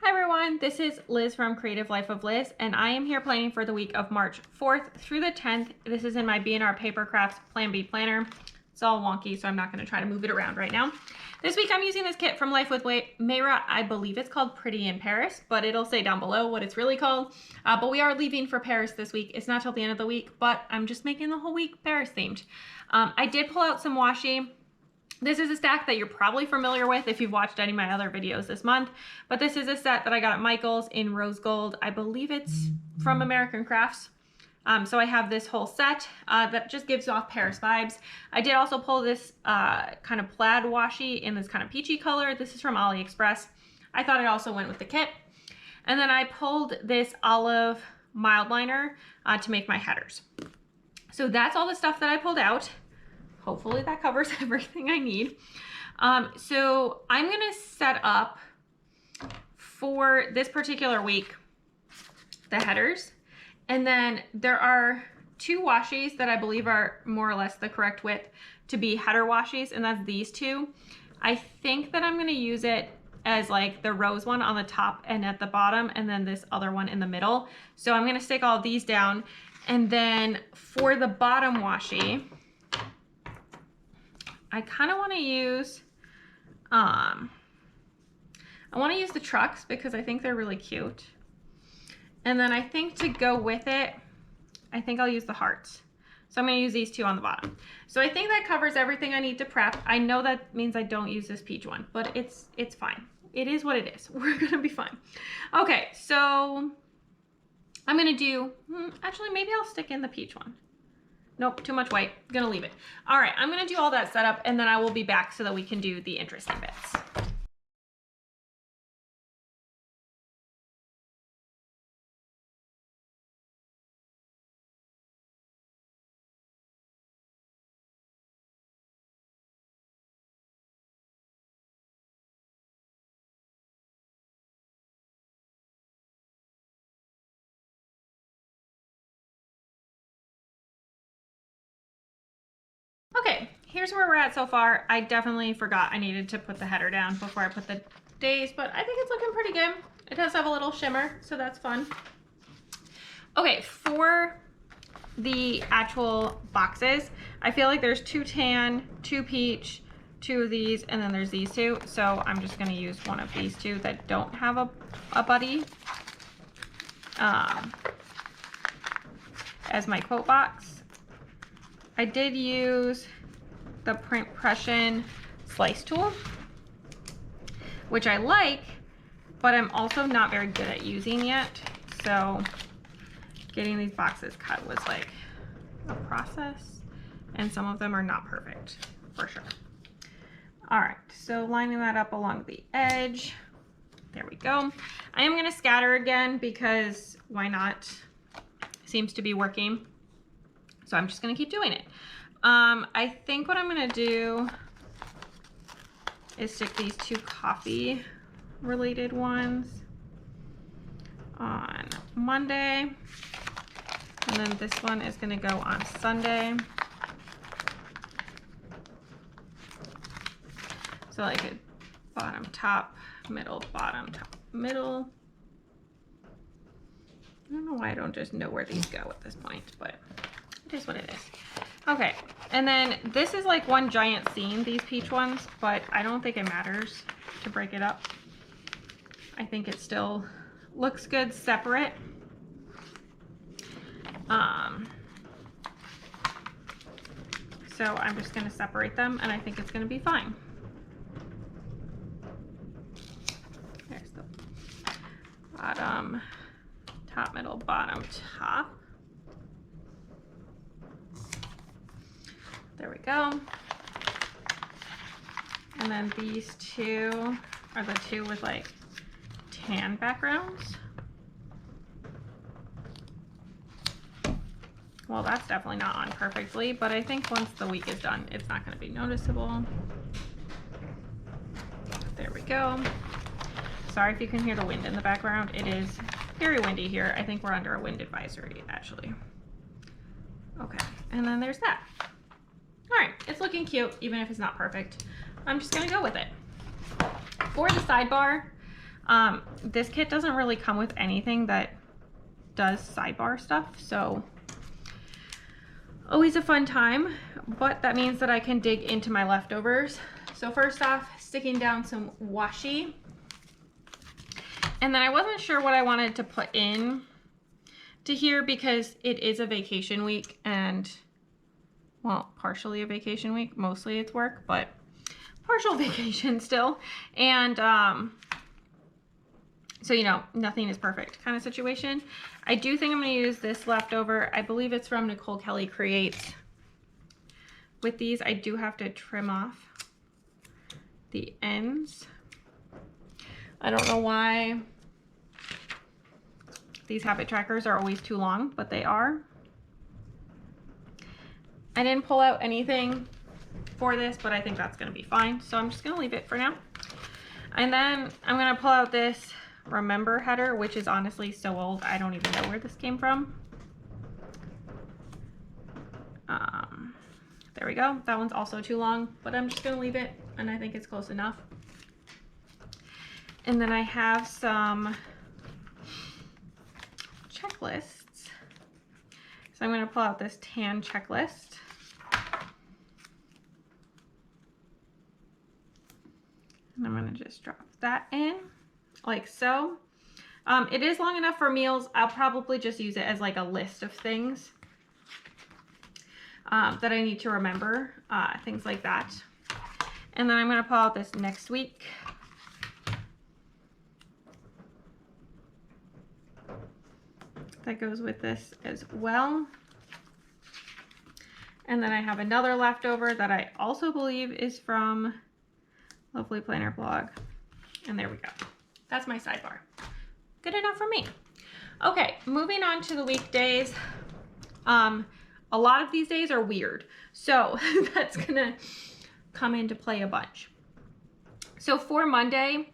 Hi everyone, this is Liz from Creative Life of Liz, and I am here planning for the week of March 4th through the 10th. This is in my B&R Paper Crafts Plan B planner. It's all wonky, so I'm not going to try to move it around right now. This week I'm using this kit from Life with Mayra. I believe it's called Pretty in Paris, but it'll say down below what it's really called. But we are leaving for Paris this week. It's not till the end of the week, but I'm just making the whole week Paris themed. I did pull out some washi. This is a stack that you're probably familiar with if you've watched any of my other videos this month, but this is a set that I got at Michael's in rose gold. I believe it's from American Crafts. So I have this whole set that just gives off Paris vibes. I did also pull this kind of plaid washi in this kind of peachy color. This is from AliExpress. I thought it also went with the kit. And then I pulled this olive mild liner to make my headers. So that's all the stuff that I pulled out. Hopefully that covers everything I need. So I'm gonna set up for this particular week the headers, and then there are two washies that I believe are more or less the correct width to be header washies, and that's these two. I think that I'm gonna use it as like the rose one on the top and at the bottom, and then this other one in the middle. So I'm gonna stick all these down, and then for the bottom washi, I kind of want to use, I want to use the trucks because I think they're really cute. And then I think to go with it, I think I'll use the hearts. So I'm going to use these two on the bottom. So I think that covers everything I need to prep. I know that means I don't use this peach one, but it's fine. It is what it is. We're going to be fine. Okay, so I'm going to do, actually maybe I'll stick in the peach one. Nope, too much white. I'm gonna leave it. All right, I'm gonna do all that setup and then I will be back so that we can do the interesting bits. Okay, here's where we're at so far. I definitely forgot I needed to put the header down before I put the days, but I think it's looking pretty good. It does have a little shimmer, so that's fun. Okay, for the actual boxes, I feel like there's 2 tan, 2 peach, 2 of these, and then there's these 2. So I'm just gonna use one of these 2 that don't have a buddy as my quote box. I did use the Print Pression slice tool, which I like, but I'm also not very good at using yet. So getting these boxes cut was like a process, and some of them are not perfect for sure. All right, so lining that up along the edge. There we go. I am gonna scatter again because why not? Seems to be working. So I'm just gonna keep doing it. I think what I'm gonna do is stick these 2 coffee related ones on Monday. And then this one is gonna go on Sunday. So like a bottom, top, middle, bottom, top, middle. I don't know why I don't just know where these go at this point, but it is what it is. Okay, and then this is like one giant seam, these peach ones, but I don't think it matters to break it up. I think it still looks good separate. So I'm just gonna separate them and I think it's gonna be fine. There's the bottom, top, middle, bottom, top. There we go. And then these 2 are the 2 with like tan backgrounds. Well, that's definitely not on perfectly, but I think once the week is done, it's not going to be noticeable. There we go. Sorry if you can hear the wind in the background. It is very windy here. I think we're under a wind advisory, actually. Okay. And then there's that. All right, it's looking cute, even if it's not perfect. I'm just gonna go with it. For the sidebar, this kit doesn't really come with anything that does sidebar stuff, so always a fun time, but that means that I can dig into my leftovers. So first off, sticking down some washi. And then I wasn't sure what I wanted to put in to here because it is a vacation week and, well, partially a vacation week. Mostly it's work, but partial vacation still. And so, you know, nothing is perfect kind of situation. I do think I'm going to use this leftover. I believe it's from Nicole Kelly Creates. With these, I do have to trim off the ends. I don't know why these habit trackers are always too long, but they are. I didn't pull out anything for this, but I think that's going to be fine. So I'm just going to leave it for now. And then I'm going to pull out this Remember header, which is honestly so old. I don't even know where this came from. There we go. That one's also too long, but I'm just going to leave it, and I think it's close enough. And then I have some checklists. So I'm going to pull out this tan checklist. And I'm going to just drop that in like so. It is long enough for meals. I'll probably just use it as like a list of things that I need to remember, things like that. And then I'm going to pull out this next week. That goes with this as well. And then I have another leftover that I also believe is from Lovely Planner blog. And there we go. That's my sidebar. Good enough for me. Okay, moving on to the weekdays. A lot of these days are weird, so that's gonna come into play a bunch. So for Monday,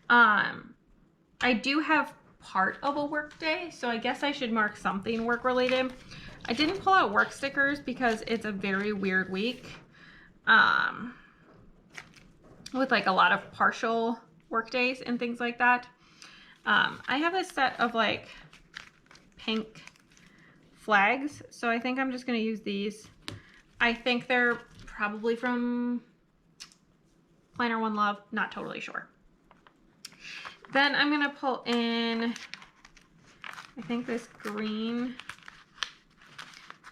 I do have part of a work day, so I guess I should mark something work related. I didn't pull out work stickers because it's a very weird week with like a lot of partial work days and things like that. I have a set of like pink flags, so I think I'm just going to use these. I think they're probably from Planner One Love, not totally sure. Then I'm going to pull in, I think, this green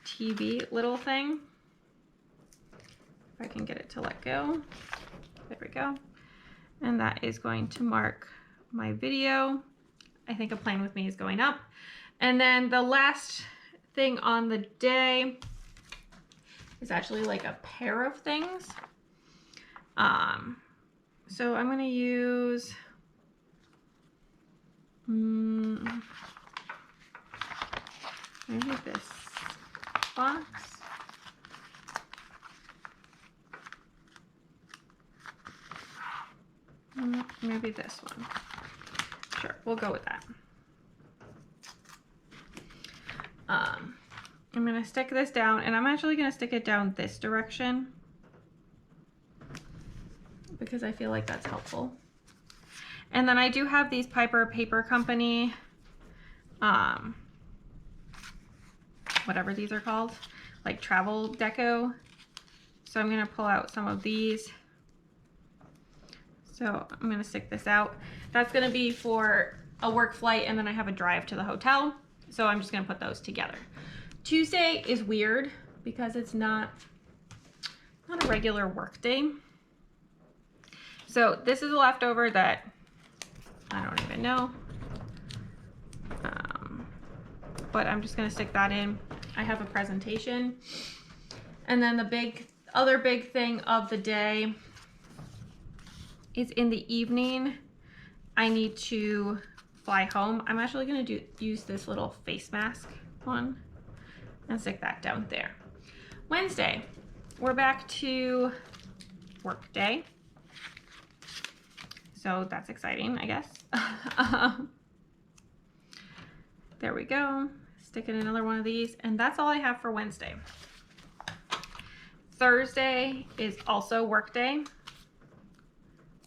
TV little thing. If I can get it to let go. There we go. And that is going to mark my video. I think A Plan With Me is going up. And then the last thing on the day is actually like a pair of things. So I'm going to use maybe this box. Maybe this one. Sure, we'll go with that. I'm going to stick this down, and I'm actually going to stick it down this direction because I feel like that's helpful. And then I do have these Piper Paper Company, whatever these are called, like travel deco. So I'm going to pull out some of these. So I'm going to stick this out. That's going to be for a work flight, and then I have a drive to the hotel. So I'm just going to put those together. Tuesday is weird because it's not a regular work day. So this is a leftover that I don't even know. But I'm just going to stick that in. I have a presentation. And then the other big thing of the day is in the evening, I need to fly home. I'm actually going to use this little face mask one and stick that down there. Wednesday, we're back to work day. So that's exciting, I guess. There we go. Stick in another one of these. And that's all I have for Wednesday. Thursday is also work day.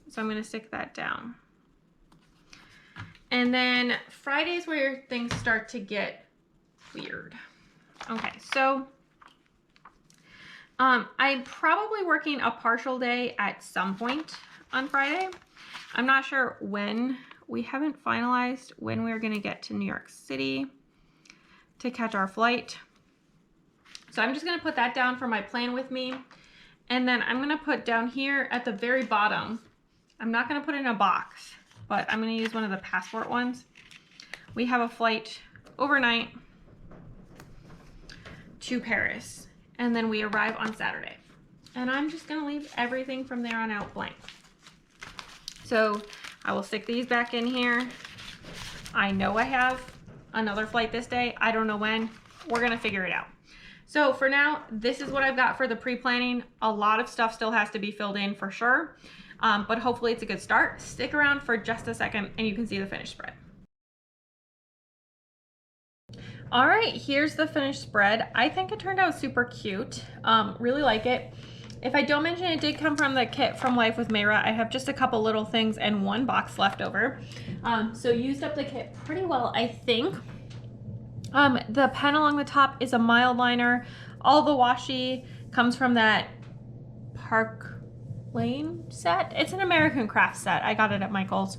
So I'm going to stick that down. And then Friday's where things start to get weird. Okay, so I'm probably working a partial day at some point on Friday. I'm not sure when. We haven't finalized when we're going to get to New York City to catch our flight. So I'm just going to put that down for my plan with me. And then I'm going to put down here at the very bottom, I'm not going to put it in a box, but I'm going to use one of the passport ones. We have a flight overnight to Paris, and then we arrive on Saturday. And I'm just going to leave everything from there on out blank. So I will stick these back in here. I know I have another flight this day. I don't know when. We're going to figure it out. So for now, this is what I've got for the pre-planning. A lot of stuff still has to be filled in for sure, but hopefully it's a good start. Stick around for just a second and you can see the finished spread. All right, here's the finished spread. I think it turned out super cute. Really like it. If I don't mention, it did come from the kit from Life with Mayra. I have just a couple little things and one box left over. So used up the kit pretty well, I think. The pen along the top is a mild liner. All the washi comes from that Park Lane set. It's an American craft set. I got it at Michael's.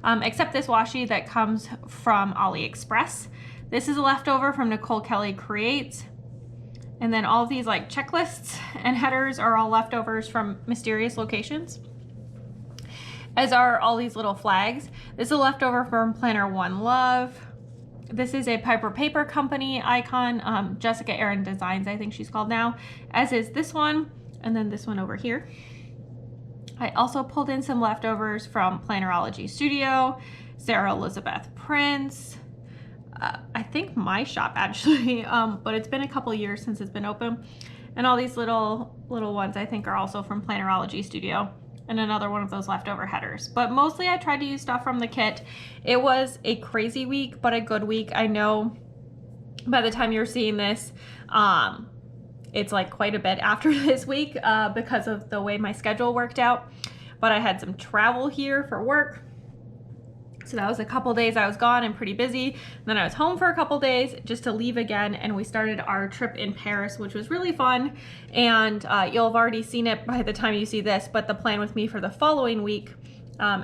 Except this washi that comes from AliExpress. This is a leftover from Nicole Kelly Creates. And then all of these like checklists and headers are all leftovers from mysterious locations, as are all these little flags. This is a leftover from Planner One Love. This is a Piper Paper Company icon, Jessica Aaron Designs, I think she's called now, as is this one, and then this one over here. I also pulled in some leftovers from Plannerology Studio, Sarah Elizabeth Prince, I think my shop actually, but it's been a couple years since it's been open. And all these little ones I think are also from Plannerology Studio, and another one of those leftover headers. But mostly I tried to use stuff from the kit. It was a crazy week, but a good week. I know by the time you're seeing this, it's like quite a bit after this week because of the way my schedule worked out. But I had some travel here for work. So that was a couple days I was gone and pretty busy. Then I was home for a couple days just to leave again, and we started our trip in Paris, which was really fun. And you'll have already seen it by the time you see this, but the plan with me for the following week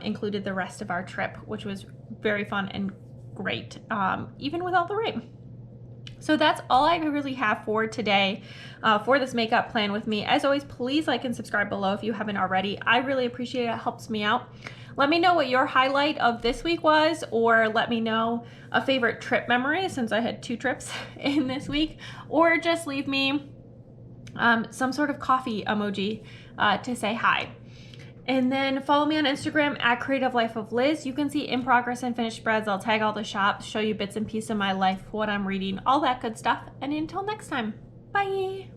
included the rest of our trip, which was very fun and great, even with all the rain. So that's all I really have for today for this makeup plan with me. As always, please like and subscribe below if you haven't already. I really appreciate it. It helps me out. Let me know what your highlight of this week was, or let me know a favorite trip memory, since I had 2 trips in this week, or just leave me some sort of coffee emoji to say hi. And then follow me on Instagram at Creative Life of Liz. You can see in progress and finished spreads. I'll tag all the shops, show you bits and pieces of my life, what I'm reading, all that good stuff. And until next time, bye.